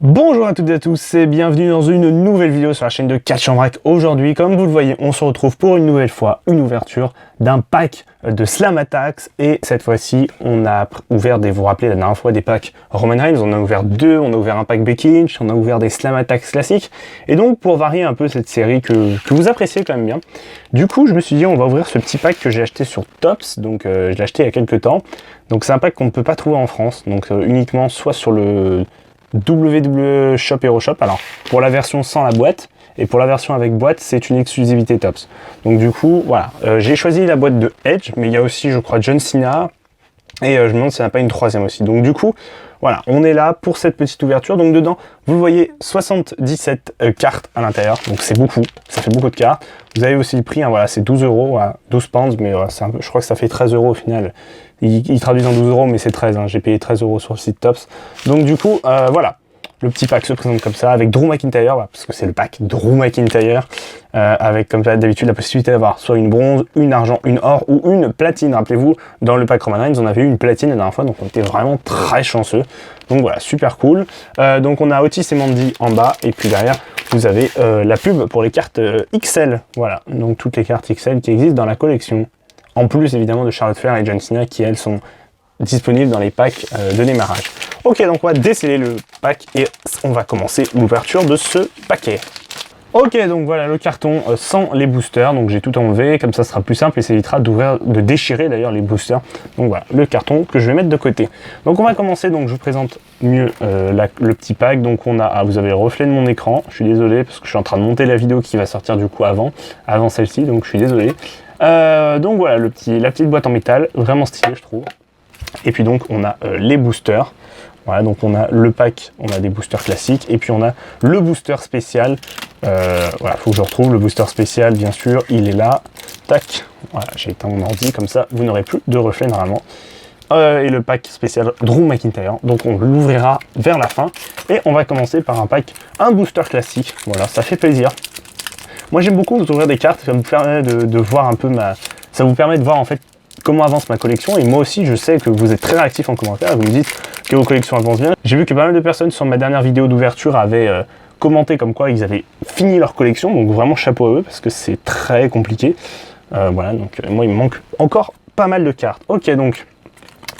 Bonjour à toutes et à tous et bienvenue dans une nouvelle vidéo sur la chaîne de Catch en Vrac. Aujourd'hui, comme vous le voyez, on se retrouve pour une nouvelle fois, une ouverture d'un pack de Slam Attacks. Et cette fois-ci, on a ouvert vous vous rappelez la dernière fois, des packs Roman Reigns. On a ouvert deux, on a ouvert un pack Becky Lynch, on a ouvert des Slam Attacks classiques. Et donc, pour varier un peu cette série que vous appréciez quand même bien, du coup, je me suis dit, on va ouvrir ce petit pack que j'ai acheté sur Tops. Donc, je l'ai acheté il y a quelques temps. Donc, c'est un pack qu'on ne peut pas trouver en France. Donc, uniquement soit sur le WWE Shop Hero Shop, alors pour la version sans la boîte et pour la version avec boîte c'est une exclusivité Tops. Donc du coup voilà, j'ai choisi la boîte de Edge, mais il y a aussi je crois John Cena et je me demande s'il n'y en a pas une troisième aussi. Donc du coup voilà, on est là pour cette petite ouverture. Donc dedans vous le voyez 77 cartes à l'intérieur, donc c'est beaucoup, ça fait beaucoup de cartes. Vous avez aussi le prix, hein, voilà, c'est 12 euros, voilà, 12 pounds, mais voilà, je crois que ça fait 13 euros au final. Ils traduisent en 12 euros, mais c'est 13, hein, j'ai payé 13 euros sur le site Tops. Donc du coup, voilà, le petit pack se présente comme ça, avec Drew McIntyre, voilà, parce que c'est le pack Drew McIntyre, avec comme d'habitude la possibilité d'avoir soit une bronze, une argent, une or ou une platine. Rappelez-vous, dans le pack Roman Reigns, on avait eu une platine la dernière fois, donc on était vraiment très chanceux. Donc voilà, super cool. Donc on a Otis et Mandy en bas, et puis derrière, vous avez la pub pour les cartes XL. Voilà, donc toutes les cartes XL qui existent dans la collection. En plus évidemment de Charlotte Flair et John Cena qui elles sont disponibles dans les packs de démarrage. Ok, donc on va déceler le pack et on va commencer l'ouverture de ce paquet. Ok, donc voilà le carton sans les boosters, donc j'ai tout enlevé, comme ça sera plus simple et ça évitera de déchirer d'ailleurs les boosters. Donc voilà, le carton que je vais mettre de côté. Donc on va commencer, donc je vous présente mieux le petit pack. Donc on a, vous avez le reflet de mon écran, je suis désolé parce que je suis en train de monter la vidéo qui va sortir du coup avant celle-ci, donc je suis désolé. Donc voilà, la petite boîte en métal, vraiment stylée je trouve. Et puis donc on a les boosters. Voilà, donc on a le pack, on a des boosters classiques, et puis on a le booster spécial. Voilà, faut que je retrouve le booster spécial, bien sûr, il est là. Tac, voilà, j'ai éteint mon ordi, comme ça vous n'aurez plus de reflet normalement. Et le pack spécial Drew McIntyre, donc on l'ouvrira vers la fin. Et on va commencer par un booster classique, voilà, ça fait plaisir. Moi j'aime beaucoup ouvrir des cartes, ça me permet de voir un peu ça vous permet de voir en fait comment avance ma collection, et moi aussi je sais que vous êtes très réactifs en commentaire, vous me dites que vos collections avancent bien. J'ai vu que pas mal de personnes sur ma dernière vidéo d'ouverture avaient commenté comme quoi ils avaient fini leur collection, donc vraiment chapeau à eux parce que c'est très compliqué. Voilà, donc moi il me manque encore pas mal de cartes. Ok, donc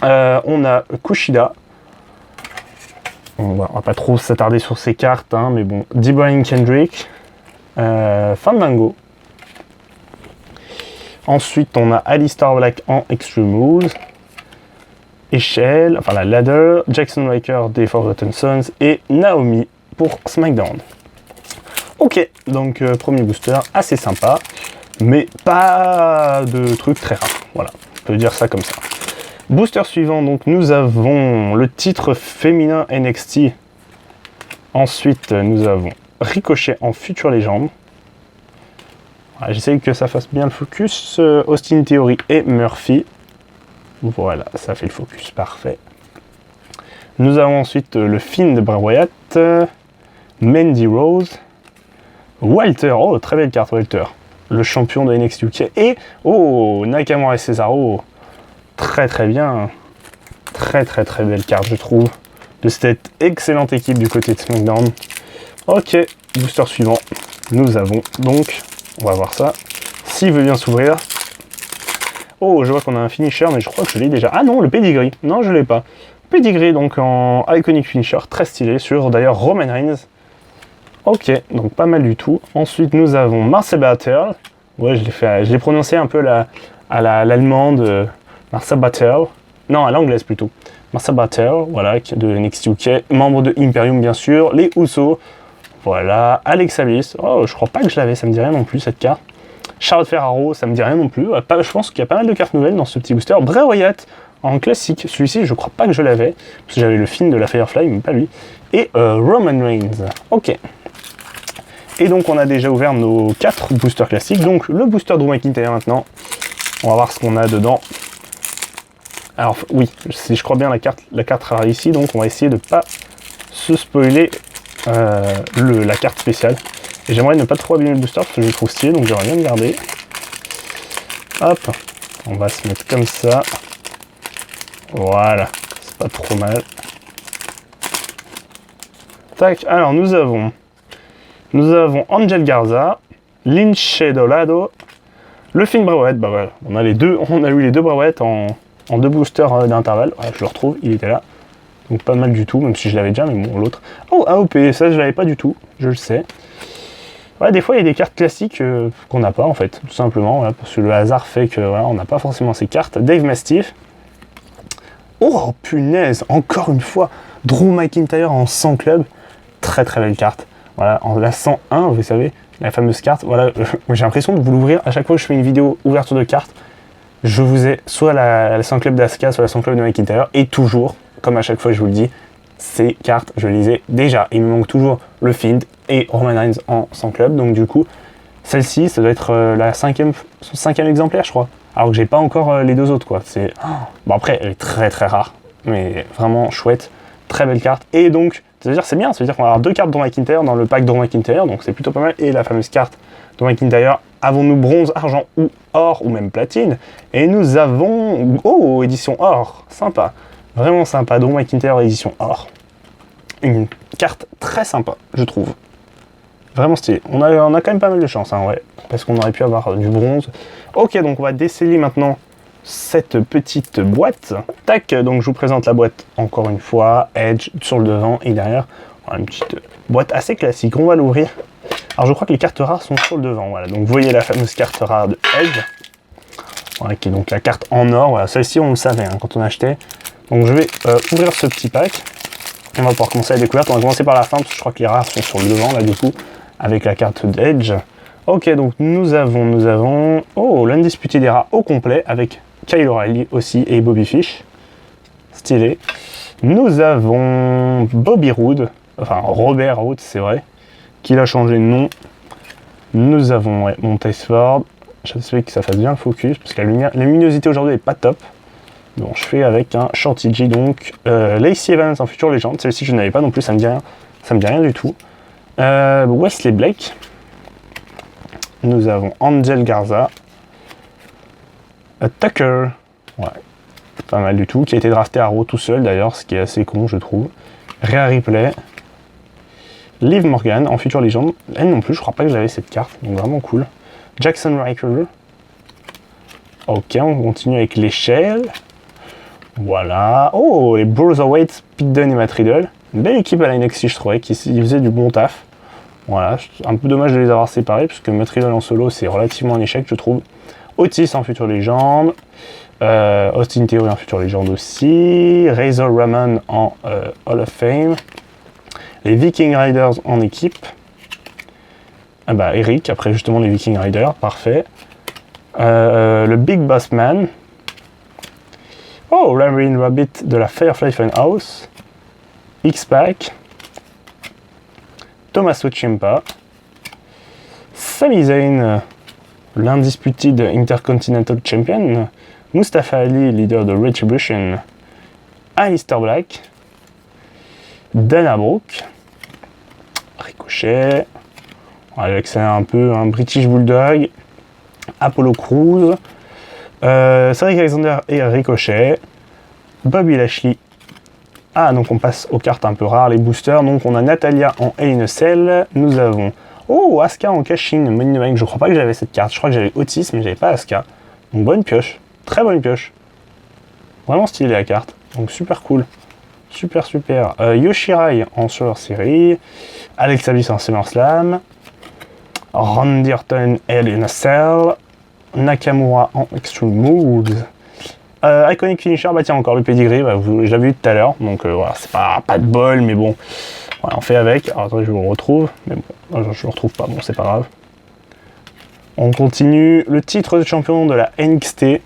on a Kushida. On va pas trop s'attarder sur ces cartes, hein, mais bon, Brian Kendrick, Fandango. Ensuite, on a Alistair Black en Extreme Rules, Echelle, enfin la Ladder, Jackson Ryker des Forgotten Sons et Naomi pour SmackDown. Ok, donc premier booster assez sympa, mais pas de trucs très rares. Voilà, on peut dire ça comme ça. Booster suivant, donc nous avons le titre féminin NXT. Ensuite, nous avons Ricochet en Future Legend. J'essaye que ça fasse bien le focus. Austin Theory et Murphy. Voilà, ça fait le focus, parfait. Nous avons ensuite le Finn de Bray Wyatt, Mandy Rose, Walter, oh très belle carte Walter, le champion de NXT UK, et oh Nakamura et Cesaro, très très bien, très belle carte je trouve, de cette excellente équipe du côté de SmackDown. Ok, booster suivant, nous avons donc, on va voir ça, s'il veut bien s'ouvrir. Oh, je vois qu'on a un finisher, mais je crois que je l'ai déjà. Ah non, le pedigree. Non, je l'ai pas. Pedigree, donc en iconic finisher, très stylé, sur d'ailleurs Roman Reigns. Ok, donc pas mal du tout. Ensuite, nous avons Marcel Battle. Ouais, je l'ai prononcé un peu à l'allemande. Marcel Battle. Non, à l'anglaise plutôt. Marcel Battle, voilà, de NXT UK. Membre de Imperium, bien sûr. Les Usos. Voilà. Alexa Bliss. Oh, je crois pas que je l'avais, ça me dit rien non plus, cette carte. Charlotte Ferraro, ça me dit rien non plus. Je pense qu'il y a pas mal de cartes nouvelles dans ce petit booster. Bray Wyatt en classique. Celui-ci, je crois pas que je l'avais. Parce que j'avais le film de la Firefly, mais pas lui. Et Roman Reigns. Ok. Et donc, on a déjà ouvert nos 4 boosters classiques. Donc, le booster Drew McIntyre maintenant. On va voir ce qu'on a dedans. Alors, oui, si je crois bien la carte rare ici. Donc, on va essayer de pas se spoiler la carte spéciale. Et j'aimerais ne pas trop abîmer le booster parce que je le trouve stylé, donc j'aimerais bien le garder. Hop, on va se mettre comme ça. Voilà, c'est pas trop mal. Tac, alors nous avons Angel Garza, Lince Dorado, le Finn Brawett, bah voilà, on a eu les deux Brawett en 2 boosters d'intervalle. Ouais, je le retrouve, il était là. Donc pas mal du tout, même si je l'avais déjà, mais bon, l'autre. Oh, AOP, ça je l'avais pas du tout, je le sais. Ouais, des fois il y a des cartes classiques qu'on n'a pas en fait, tout simplement, voilà, parce que le hasard fait que voilà, on n'a pas forcément ces cartes. Dave Mastiff. Oh punaise, encore une fois, Drew McIntyre en 100 club. Très très belle carte. Voilà, en la 101, vous savez, la fameuse carte. Voilà, j'ai l'impression de vous l'ouvrir à chaque fois que je fais une vidéo ouverture de cartes. Je vous ai soit la 100 club d'Asuka, soit la 100 club de McIntyre, et toujours, comme à chaque fois je vous le dis, ces cartes, je les ai déjà. Il me manque toujours le Fiend et Roman Reigns en 100 club, donc du coup, celle-ci, ça doit être son cinquième exemplaire, je crois. Alors que j'ai pas encore les 2 autres, quoi. C'est... Bon, après, elle est très très rare, mais vraiment chouette, très belle carte. Et donc, c'est-à-dire c'est bien, ça veut dire qu'on va avoir 2 cartes Drew McIntyre dans le pack Drew McIntyre, donc c'est plutôt pas mal. Et la fameuse carte Drew McIntyre, avons-nous bronze, argent ou or, ou même platine. Et nous avons... Oh, édition or, sympa. Vraiment sympa, Drew McIntyre édition or. Une carte très sympa, je trouve. Vraiment stylé. On a quand même pas mal de chance, hein, ouais. Parce qu'on aurait pu avoir du bronze. Ok, donc on va déceler maintenant cette petite boîte. Tac, donc je vous présente la boîte encore une fois. Edge sur le devant et derrière. Voilà, une petite boîte assez classique. On va l'ouvrir. Alors je crois que les cartes rares sont sur le devant. Voilà, donc vous voyez la fameuse carte rare de Edge. Voilà, qui est donc la carte en or. Voilà, celle-ci on le savait hein, quand on achetait. Donc je vais ouvrir ce petit pack. On va pouvoir commencer la découverte. On va commencer par la fin parce que je crois que les rares sont sur le devant là du coup. Avec la carte d'Edge. Ok, donc nous avons... Oh, l'Undisputed Era au complet, avec Kyle O'Reilly aussi et Bobby Fish. Stylé. Nous avons Bobby Roode, enfin Robert Roode, c'est vrai, qu'il a changé de nom. Nous avons Montez Ford. J'espère que ça fasse bien le focus, parce que la luminosité aujourd'hui n'est pas top. Bon, je fais avec un Shorty G, donc Lacey Evans en future légende. Celle-ci, je n'avais pas non plus, ça me dit rien du tout. Wesley Blake. Nous avons Angel Garza. Tucker. Ouais, pas mal du tout. Qui a été drafté à Raw tout seul d'ailleurs, ce qui est assez con, je trouve. Rhea Ripley. Liv Morgan en future légende. Elle non plus, je crois pas que j'avais cette carte, donc vraiment cool. Jackson Riker. Ok, on continue avec l'échelle. Voilà. Oh, les Brotherweight, Pete Dunne et Matt Riddle. Une belle équipe à la NXT, je trouvais, qui faisait du bon taf. Voilà, un peu dommage de les avoir séparés, puisque Matt Riddle en solo, c'est relativement un échec, je trouve. Otis en future légende. Austin Theory en future légende aussi. Razor Ramon en Hall of Fame. Les Viking Riders en équipe. Ah bah, Eric, après justement les Viking Riders, parfait. Le Big Boss Man. Oh, Larry Rabbit de la Firefly Funhouse. X-Pac. Tommaso Ciampa. Sami Zayn, l'Undisputed Intercontinental Champion. Mustafa Ali, leader de Retribution. Aleister Black. Dana Brooke. Ricochet. Avec ça un peu un British Bulldog. Apollo Crews. Cedric Alexander et Ricochet. Bobby Lashley. Ah, donc on passe aux cartes un peu rares, les boosters. Donc on a Natalia en Hell in a Cell. Nous avons... Oh, Asuka en Cash-In, Money in the Bank. Je crois pas que j'avais cette carte. Je crois que j'avais Otis, mais j'avais pas Asuka. Donc bonne pioche. Très bonne pioche. Vraiment stylée la carte. Donc super cool. Super, super. Yoshirai en Survivor Series. Alexa Bliss en SummerSlam. Randy Orton, Hell in a Cell. Nakamura en Extreme Moves. Iconic Finisher, bah tiens, encore le pedigree, bah, je l'avais vu tout à l'heure, donc voilà, c'est pas de bol, mais bon, voilà, on fait avec. Alors attendez, je vous le retrouve, mais bon, je le retrouve pas, bon, c'est pas grave. On continue, le titre de champion de la NXT.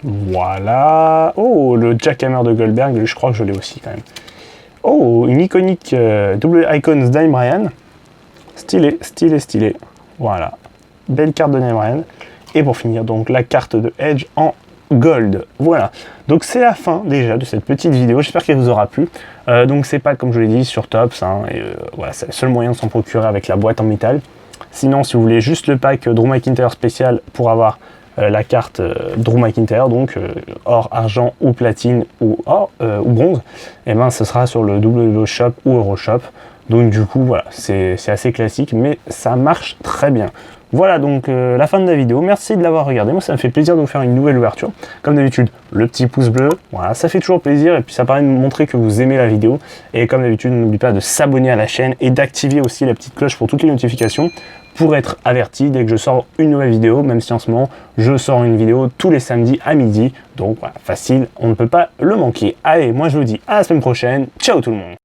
Voilà. Oh, le Jackhammer de Goldberg, je crois que je l'ai aussi quand même. Oh, une iconique double Icons Daniel Bryan. Stylé, stylé, stylé. Voilà. Belle carte de Daniel Bryan. Et pour finir, donc la carte de Edge en gold. Voilà. Donc c'est la fin déjà de cette petite vidéo. J'espère qu'elle vous aura plu. Donc c'est pas, comme je l'ai dit, sur Tops. Hein, et voilà, c'est le seul moyen de s'en procurer avec la boîte en métal. Sinon, si vous voulez juste le pack Drew McIntyre spécial pour avoir la carte Drew McIntyre, donc or, argent ou platine ou or ou bronze, et ben ce sera sur le WWE Shop ou Euroshop. Donc du coup voilà, c'est assez classique mais ça marche très bien. Voilà donc la fin de la vidéo, merci de l'avoir regardé, moi ça me fait plaisir de vous faire une nouvelle ouverture. Comme d'habitude, le petit pouce bleu, voilà, ça fait toujours plaisir et puis ça permet de montrer que vous aimez la vidéo. Et comme d'habitude, n'oubliez pas de s'abonner à la chaîne et d'activer aussi la petite cloche pour toutes les notifications pour être averti dès que je sors une nouvelle vidéo, même si en ce moment je sors une vidéo tous les samedis à midi. Donc voilà, facile, on ne peut pas le manquer. Allez, moi je vous dis à la semaine prochaine, ciao tout le monde.